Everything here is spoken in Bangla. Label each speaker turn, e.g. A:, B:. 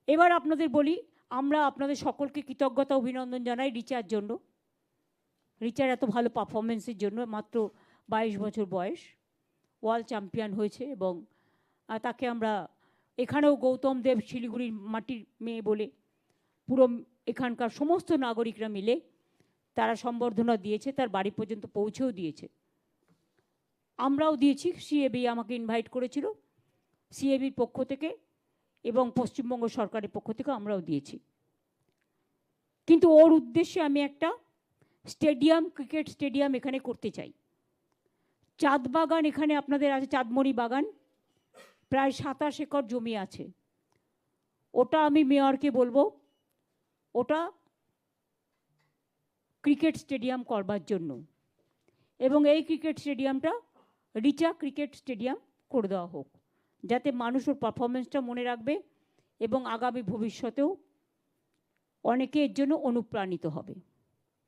A: এবার আপনাদের বলি, আমরা আপনাদের সকলকে কৃতজ্ঞতা অভিনন্দন জানাই রিচার জন্য। রিচার এত ভালো পারফরমেন্সের জন্য। মাত্র 22 বছর বয়স, ওয়ার্ল্ড চ্যাম্পিয়ন হয়েছে এবং তাকে আমরা এখানেও গৌতম দেব শিলিগুড়ির মাটির মেয়ে বলে পুরো এখানকার সমস্ত নাগরিকরা মিলে তারা সম্বর্ধনা দিয়েছে, তার বাড়ি পর্যন্ত পৌঁছেও দিয়েছে। আমরাও দিয়েছি, সিএবি আমাকে ইনভাইট করেছিল, সিএবির পক্ষ থেকে এবং পশ্চিমবঙ্গ সরকারের পক্ষ থেকে আমরাও দিয়েছি। কিন্তু ওর উদ্দেশ্যে আমি একটা স্টেডিয়াম, ক্রিকেট স্টেডিয়াম এখানে করতে চাই। চাঁদবাগান এখানে আপনাদের আছে, চাঁদমণি বাগান, প্রায় 27 একর জমি আছে। ওটা আমি মেয়রকে বলবো ওটা ক্রিকেট স্টেডিয়াম করবার জন্য, এবং এই ক্রিকেট স্টেডিয়ামটা রিচা ক্রিকেট স্টেডিয়াম করে দেওয়া হোক, যাতে মানুষ ওর পারফরমেন্সটা মনে রাখবে এবং আগামী ভবিষ্যতেও অনেকে এর জন্য অনুপ্রাণিত হবে।